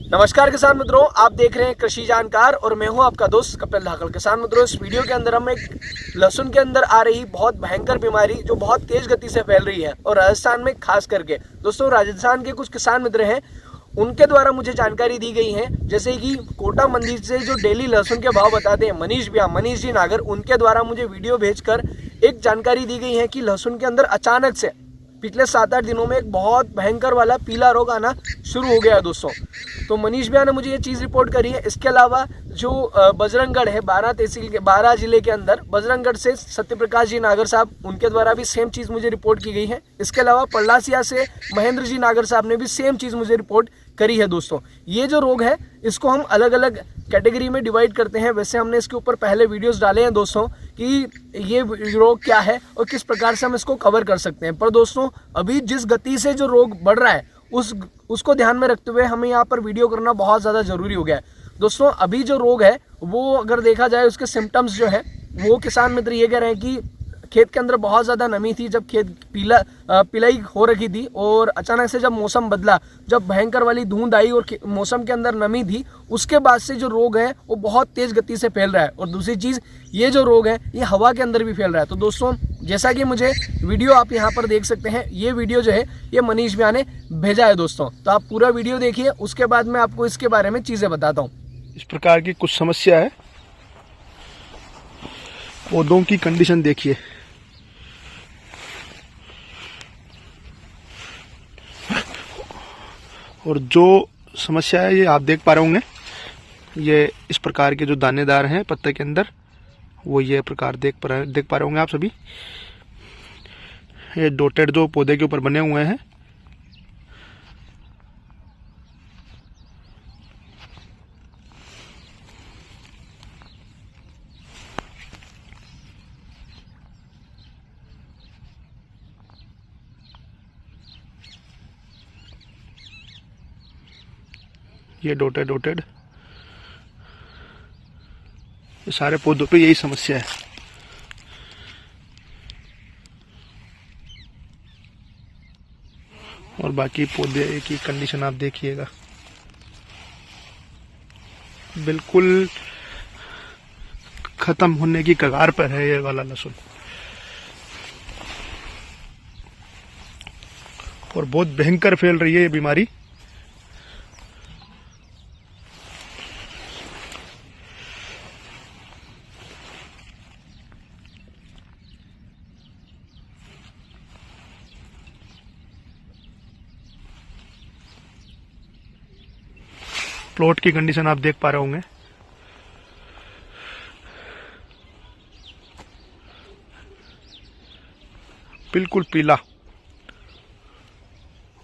नमस्कार किसान मित्रों, आप देख रहे हैं कृषि जानकार और मैं हूं आपका दोस्त कपिल धाकड़। किसान मित्रों, इस वीडियो के अंदर हम एक लहसुन के अंदर आ रही बहुत भयंकर बीमारी जो बहुत तेज गति से फैल रही है और राजस्थान में खास करके दोस्तों राजस्थान के कुछ किसान मित्र हैं, उनके द्वारा मुझे जानकारी दी गई है। जैसे कि कोटा मंडी से जो डेली लहसुन के भाव बताते हैं मनीष जी नागर, उनके द्वारा मुझे वीडियो भेजकर एक जानकारी दी गई है कि लहसुन के अंदर अचानक से पिछले 7-8 दिनों में एक बहुत भयंकर वाला पीला रोग आना शुरू हो गया है दोस्तों। तो मनीष भैया ने मुझे ये चीज़ रिपोर्ट करी है। इसके अलावा जो बजरंगगढ़ है 12 जिले के अंदर, बजरंगगढ़ से सत्यप्रकाश जी नागर साहब, उनके द्वारा भी सेम चीज़ मुझे रिपोर्ट की गई है। इसके अलावा पड़लासिया से महेंद्र जी नागर साहब ने भी सेम चीज़ मुझे रिपोर्ट करी है दोस्तों। ये जो रोग है इसको हम अलग अलग कैटेगरी में डिवाइड करते हैं। वैसे हमने इसके ऊपर पहले वीडियोस डाले हैं दोस्तों कि ये रोग क्या है और किस प्रकार से हम इसको कवर कर सकते हैं। पर दोस्तों अभी जिस गति से जो रोग बढ़ रहा है उसको ध्यान में रखते हुए हमें यहाँ पर वीडियो करना बहुत ज़्यादा ज़रूरी हो गया है दोस्तों। अभी जो रोग है वो अगर देखा जाए उसके सिम्टम्स जो है वो किसान मित्र ये कह रहे हैं कि खेत के अंदर बहुत ज़्यादा नमी थी, जब खेत पिलाई हो रखी थी और अचानक से जब मौसम बदला, जब भयंकर वाली धुंध आई और मौसम के अंदर नमी थी, उसके बाद से जो रोग है वो बहुत तेज़ गति से फैल रहा है। और दूसरी चीज़, ये जो रोग है ये हवा के अंदर भी फैल रहा है। तो दोस्तों जैसा कि मुझे वीडियो आप यहाँ पर देख सकते हैं, ये वीडियो जो है ये मनीष भैया ने भेजा है दोस्तों। तो आप पूरा वीडियो देखिए, उसके बाद मैं आपको इसके बारे में चीज़ें बताता हूँ। इस प्रकार की कुछ समस्या है, पौधों की कंडीशन देखिए। और जो समस्या है ये आप देख पा रहे होंगे, ये इस प्रकार के जो दानेदार हैं पत्ते के अंदर, वो ये प्रकार देख पा रहे होंगे आप सभी। ये डॉटेड जो पौधे के ऊपर बने हुए हैं, ये डॉटेड ये सारे पौधों पे यही समस्या है। और बाकी पौधे की कंडीशन आप देखिएगा, बिल्कुल खत्म होने की कगार पर है ये वाला लहसुन। और बहुत भयंकर फैल रही है ये बीमारी। प्लॉट की कंडीशन आप देख पा रहे होंगे, बिल्कुल पीला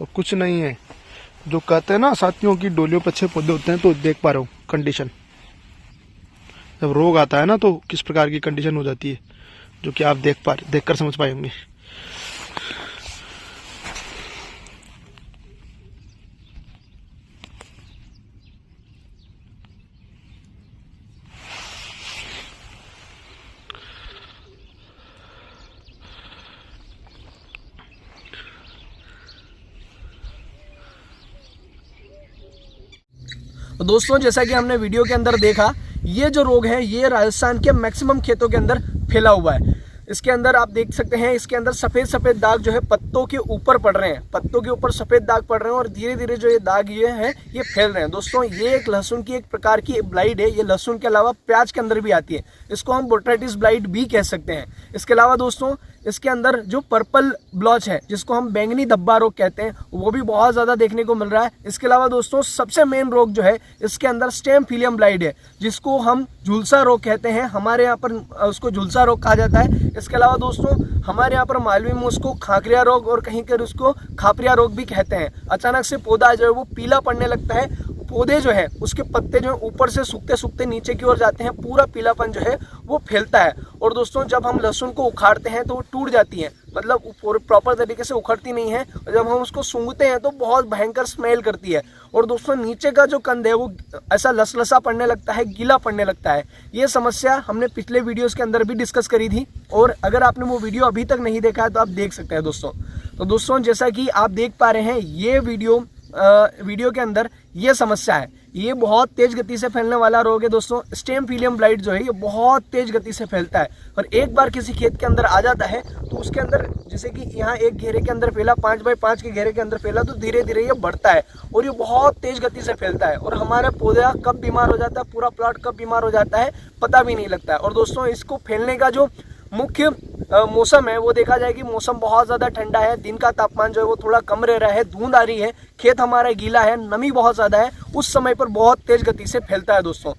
और कुछ नहीं है। जो कहते हैं ना साथियों की डोलियों पर अच्छे पौधे होते हैं, तो देख पा रहे हो कंडीशन। जब रोग आता है ना तो किस प्रकार की कंडीशन हो जाती है, जो कि आप देखकर समझ पाए होंगे। तो दोस्तों जैसा कि हमने वीडियो के अंदर देखा, ये जो रोग है ये राजस्थान के मैक्सिमम खेतों के अंदर फैला हुआ है। इसके अंदर आप देख सकते हैं, इसके अंदर सफ़ेद दाग जो है पत्तों के ऊपर पड़ रहे हैं, पत्तों के ऊपर सफ़ेद दाग पड़ रहे हैं और धीरे धीरे जो ये दाग ये है ये फैल रहे हैं। दोस्तों ये एक लहसुन की एक प्रकार की ब्लाइट है। ये लहसुन के अलावा प्याज के अंदर भी आती है, इसको हम बोट्राइटिस ब्लाइट भी कह सकते हैं। इसके अलावा दोस्तों इसके अंदर जो पर्पल ब्लॉच है, जिसको हम बैंगनी धब्बा रोग कहते हैं, वो भी बहुत ज़्यादा देखने को मिल रहा है। इसके अलावा दोस्तों सबसे मेन रोग जो है इसके अंदर स्टेम फिलियम ब्लाइट है, जिसको हम झुलसा रोग कहते हैं। हमारे यहाँ पर उसको झुलसा रोग कहा जाता है। इसके अलावा दोस्तों हमारे यहाँ पर मालवी में उसको खाकरिया रोग और कहीं कर उसको खापरिया रोग भी कहते हैं। अचानक से पौधा जो है वो पीला पड़ने लगता है, पौधे जो है उसके पत्ते जो है ऊपर से सूखते सूखते नीचे की ओर जाते हैं, पूरा पीलापन जो है वो फैलता है। और दोस्तों जब हम लहसुन को उखाड़ते हैं तो वो टूट जाती है, मतलब प्रॉपर तरीके से उखड़ती नहीं है। और जब हम उसको सूंघते हैं तो बहुत भयंकर स्मेल करती है। और दोस्तों नीचे का जो कंद है वो ऐसा लसलसा पड़ने लगता है, गीला पड़ने लगता है। ये समस्या हमने पिछले वीडियोस के अंदर भी डिस्कस करी थी, और अगर आपने वो वीडियो अभी तक नहीं देखा है तो आप देख सकते हैं दोस्तों। तो दोस्तों जैसा कि आप देख पा रहे हैं, ये वीडियो वीडियो के अंदर ये समस्या है। ये बहुत तेज गति से फैलने वाला रोग है दोस्तों। स्टेम फिलियम ब्लाइट जो है ये बहुत तेज गति से फैलता है और एक बार किसी खेत के अंदर आ जाता है तो उसके अंदर, जैसे कि यहाँ एक घेरे के अंदर फैला, 5x5 के घेरे के अंदर फैला, तो धीरे धीरे ये बढ़ता है और ये बहुत तेज गति से फैलता है और हमारा पौधा कब बीमार हो जाता है, पूरा प्लॉट कब बीमार हो जाता है पता भी नहीं लगता है। और दोस्तों इसको फैलने का जो मुख्य मौसम है वो देखा जाए कि मौसम बहुत ज़्यादा ठंडा है, दिन का तापमान जो है वो थोड़ा कम रह रहा है, धुंध आ रही है, खेत हमारा गीला है, नमी बहुत ज़्यादा है, उस समय पर बहुत तेज गति से फैलता है दोस्तों।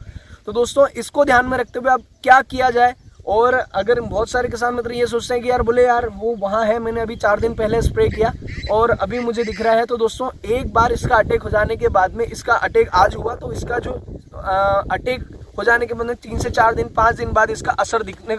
तो दोस्तों इसको ध्यान में रखते हुए अब क्या किया जाए। और अगर बहुत सारे किसान मित्र ये सोचते हैं कि यार बोले यार वो वहाँ है, मैंने अभी 4 दिन पहले स्प्रे किया और अभी मुझे दिख रहा है, तो दोस्तों एक बार इसका अटैक हो जाने के बाद में, इसका अटैक आज हुआ तो इसका जो अटैक हो जाने के बाद में 3 से 4 दिन 5 दिन बाद इसका असर दिखने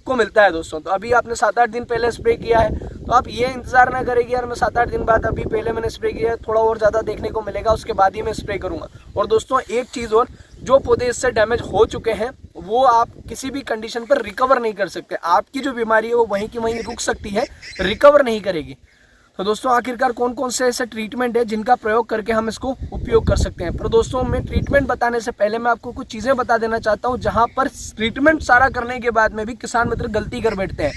को मिलता है दोस्तों। तो अभी आपने 7-8 दिन पहले स्प्रे किया है तो आप ये इंतजार ना करें कि यार मैं 7-8 दिन बाद, अभी पहले मैंने स्प्रे किया है, थोड़ा और ज़्यादा देखने को मिलेगा उसके बाद ही मैं स्प्रे करूँगा। और दोस्तों एक चीज़ और, जो पौधे इससे डैमेज हो चुके हैं वो आप किसी भी कंडीशन पर रिकवर नहीं कर सकते। आपकी जो बीमारी है वो वहीं की वहीं रुक सकती है, रिकवर नहीं करेगी। तो दोस्तों आखिरकार कौन कौन से ऐसे ट्रीटमेंट है जिनका प्रयोग करके हम इसको उपयोग कर सकते हैं। पर दोस्तों मैं ट्रीटमेंट बताने से पहले मैं आपको कुछ चीज़ें बता देना चाहता हूं जहां पर ट्रीटमेंट सारा करने के बाद में भी किसान मित्र गलती कर बैठते हैं।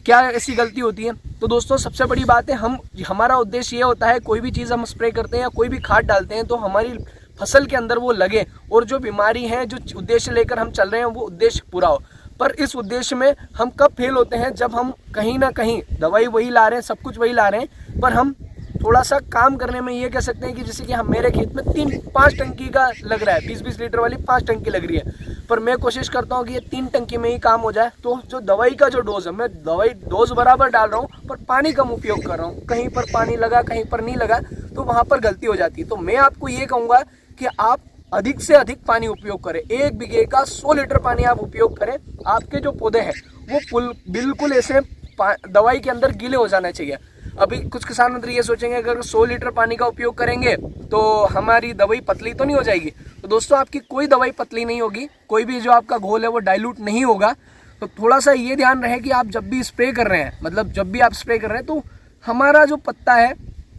क्या ऐसी गलती होती है? तो दोस्तों सबसे बड़ी बात है, हमारा उद्देश्य ये होता है कोई भी चीज़ हम स्प्रे करते हैं या कोई भी खाद डालते हैं तो हमारी फसल के अंदर वो लगे और जो बीमारी है, जो उद्देश्य लेकर हम चल रहे हैं वो उद्देश्य पूरा हो। पर इस उद्देश्य में हम कब फेल होते हैं? जब हम कहीं ना कहीं दवाई वही ला रहे हैं, सब कुछ वही ला रहे हैं, पर हम थोड़ा सा काम करने में ये कह सकते हैं कि जैसे कि हम, मेरे खेत में 3-5 टंकी का लग रहा है, 20-20 लीटर वाली 5 टंकी लग रही है, पर मैं कोशिश करता हूँ कि ये 3 टंकी में ही काम हो जाए। तो जो दवाई का जो डोज है, मैं दवाई डोज बराबर डाल रहा हूँ पर पानी कम उपयोग कर रहा हूँ, कहीं पर पानी लगा कहीं पर नहीं लगा, तो वहाँ पर गलती हो जाती है। तो मैं आपको ये कहूँगा कि आप अधिक से अधिक पानी उपयोग करें। 1 बीघे का 100 लीटर पानी आप उपयोग करें। आपके जो पौधे हैं वो बिल्कुल ऐसे दवाई के अंदर गीले हो जाना चाहिए। अभी कुछ किसान मित्र ये सोचेंगे अगर 100 लीटर पानी का उपयोग करेंगे तो हमारी दवाई पतली तो नहीं हो जाएगी। तो दोस्तों आपकी कोई दवाई पतली नहीं होगी, कोई भी जो आपका घोल है वो डाइल्यूट नहीं होगा। तो थोड़ा सा ये ध्यान रहे कि आप जब भी स्प्रे कर रहे हैं, मतलब जब भी आप स्प्रे कर रहे हैं, तो हमारा जो पत्ता है,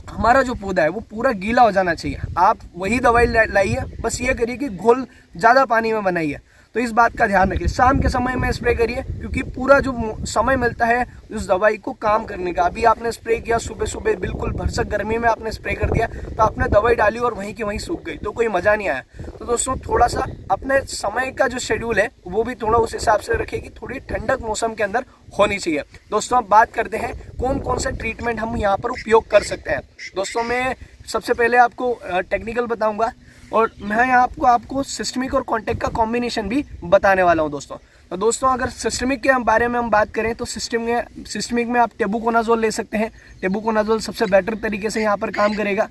हमारा जो पौधा है वो पूरा गीला हो जाना चाहिए। आप वही दवाई लाइए, बस ये करिए कि घोल ज़्यादा पानी में बनाइए। तो इस बात का ध्यान रखिए। शाम के समय में स्प्रे करिए क्योंकि पूरा जो समय मिलता है उस दवाई को काम करने का। अभी आपने स्प्रे किया सुबह सुबह, बिल्कुल भरसक गर्मी में आपने स्प्रे कर दिया, तो आपने दवाई डाली और वहीं की वहीं सूख गई, तो कोई मज़ा नहीं आया। तो दोस्तों थोड़ा सा अपने समय का जो शेड्यूल है वो भी थोड़ा उस हिसाब से रखिए कि थोड़ी ठंडक मौसम के अंदर होनी चाहिए। दोस्तों अब बात करते हैं कौन कौन से ट्रीटमेंट हम यहाँ पर उपयोग कर सकते हैं। दोस्तों मैं सबसे पहले आपको टेक्निकल बताऊंगा और मैं यहाँ आपको सिस्टमिक और कॉन्टैक्ट का कॉम्बिनेशन भी बताने वाला हूँ दोस्तों। तो दोस्तों अगर सिस्टमिक के बारे में हम बात करें तो सिस्टमिक में आप टेबुकोनाजोल ले सकते हैं। टेबुकोनाजोल सबसे बेटर तरीके से यहाँ पर काम करेगा।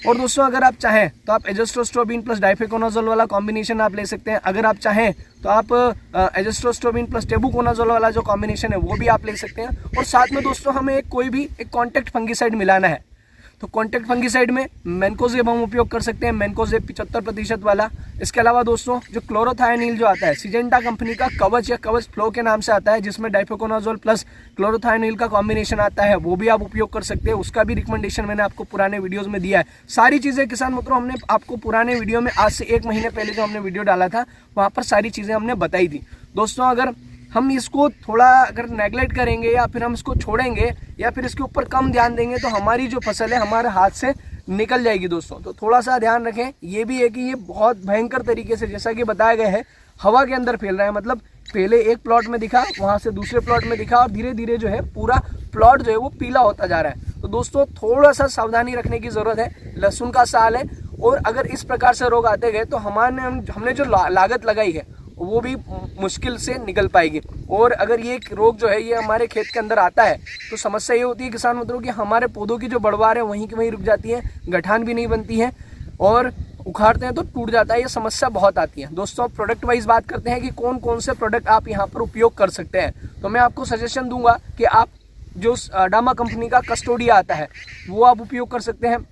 और दोस्तों अगर आप चाहें तो आप एजोस्ट्रोस्ट्रोबिन प्लस डाइफेकोनाजोल वाला कॉम्बिनेशन आप ले सकते हैं। अगर आप चाहें तो आप एजोस्ट्रोस्ट्रोबिन प्लस टेबुकोनाजोल वाला जो कॉम्बिनेशन है वो भी आप ले सकते हैं। और साथ में दोस्तों हमें एक कॉन्टैक्ट फंगिसाइड मिलाना है। तो कॉन्टैक्ट फंगिसाइड में मैनकोजेब हम उपयोग कर सकते हैं, मैनकोजेब 75% वाला। इसके अलावा दोस्तों जो क्लोरोथायोनिल जो आता है, सिजेंटा कंपनी का कवच या कवच फ्लो के नाम से आता है, जिसमें डाइफेकोनाजोल प्लस क्लोरोथायोनिल का कॉम्बिनेशन आता है, वो भी आप उपयोग कर सकते हैं। उसका भी रिकमेंडेशन मैंने आपको पुराने वीडियोस में दिया है। सारी चीज़ें किसान मित्रों हमने आपको पुराने वीडियो में, आज से 1 महीने पहले जो हमने वीडियो डाला था वहाँ पर सारी चीज़ें हमने बताई थी। दोस्तों अगर हम इसको थोड़ा अगर नेगलेक्ट करेंगे या फिर हम इसको छोड़ेंगे या फिर इसके ऊपर कम ध्यान देंगे तो हमारी जो फसल है हमारे हाथ से निकल जाएगी दोस्तों। तो थोड़ा सा ध्यान रखें। ये भी है कि ये बहुत भयंकर तरीके से, जैसा कि बताया गया है, हवा के अंदर फैल रहा है। मतलब पहले एक प्लॉट में दिखा, वहाँ से दूसरे प्लॉट में दिखा और धीरे धीरे जो है पूरा प्लॉट जो है वो पीला होता जा रहा है। तो दोस्तों थोड़ा सा सावधानी रखने की ज़रूरत है। लहसुन का साल है और अगर इस प्रकार से रोग आते गए तो हमने जो लागत लगाई है वो भी मुश्किल से निकल पाएगी। और अगर ये रोग जो है ये हमारे खेत के अंदर आता है तो समस्या ये होती है किसान मित्रों की, हमारे पौधों की जो बढ़वार है वहीं की वहीं रुक जाती है, गठान भी नहीं बनती है और उखाड़ते हैं तो टूट जाता है। ये समस्या बहुत आती है। दोस्तों प्रोडक्ट वाइज बात करते हैं कि कौन कौन से प्रोडक्ट आप यहाँ पर उपयोग कर सकते हैं। तो मैं आपको सजेशन दूंगा कि आप जो डामा कंपनी का कस्टोडिया आता है वो आप उपयोग कर सकते हैं,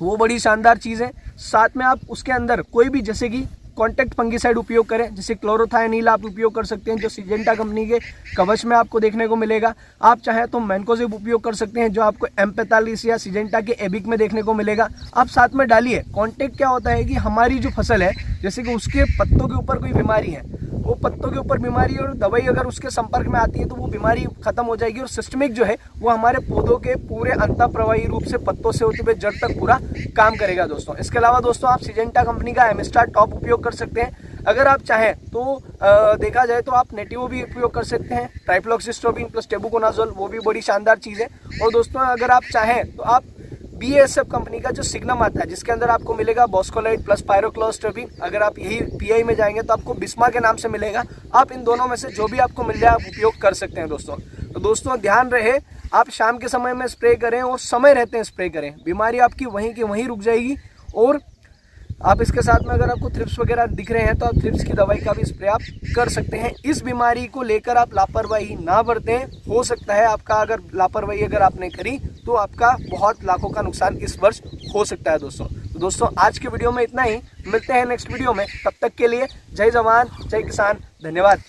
वो बड़ी शानदार चीज़ है। साथ में आप उसके अंदर कोई भी, जैसे कि कॉन्टैक्ट फंगिसाइड उपयोग करें, जैसे क्लोरोथायनील आप उपयोग कर सकते हैं जो सिजेंटा कंपनी के कवच में आपको देखने को मिलेगा। आप चाहें तो मैनकोजेब उपयोग कर सकते हैं जो आपको M45 या सिजेंटा के एबिक में देखने को मिलेगा। आप साथ में डालिए। कॉन्टैक्ट क्या होता है कि हमारी जो फसल है, जैसे कि उसके पत्तों के ऊपर कोई बीमारी है, वो पत्तों के ऊपर बीमारी और दवाई अगर उसके संपर्क में आती है तो वो बीमारी खत्म हो जाएगी और सिस्टमिक जो है वो हमारे पौधों के पूरे अंतःप्रवाही रूप से पत्तों से होते हुए जड़ तक पूरा काम करेगा दोस्तों। इसके अलावा दोस्तों आप सिजेंटा कंपनी का एमिस्टार टॉप उपयोग कर सकते हैं। अगर आप चाहें तो देखा जाए तो आप नेटिवो भी उपयोग कर सकते हैं, ट्राइफ्लॉक्सिस्ट्रोबिन प्लस टेबुकोनाजोल, वो भी बड़ी शानदार चीज़ है। और दोस्तों अगर आप चाहें तो आप BASF कंपनी का जो सिग्नम आता है जिसके अंदर आपको मिलेगा बॉस्कोलाइट प्लस पायरोक्लोस्ट्रोबिन, अगर आप यही PI में जाएंगे तो आपको बिस्मा के नाम से मिलेगा। आप इन दोनों में से जो भी आपको मिल जाए आप उपयोग कर सकते हैं दोस्तों। तो दोस्तों ध्यान रहे, आप शाम के समय में स्प्रे करें और समय रहते हैं स्प्रे करें, बीमारी आपकी वहीं की वहीं रुक जाएगी। और आप इसके साथ में अगर आपको थ्रिप्स वगैरह दिख रहे हैं तो आप थ्रिप्स की दवाई का भी स्प्रे आप कर सकते हैं। इस बीमारी को लेकर आप लापरवाही ना बरतें, हो सकता है आपका अगर लापरवाही अगर आपने करी तो आपका बहुत लाखों का नुकसान इस वर्ष हो सकता है दोस्तों। तो दोस्तों आज के वीडियो में इतना ही, मिलते हैं नेक्स्ट वीडियो में, तब तक के लिए जय जवान जय किसान, धन्यवाद।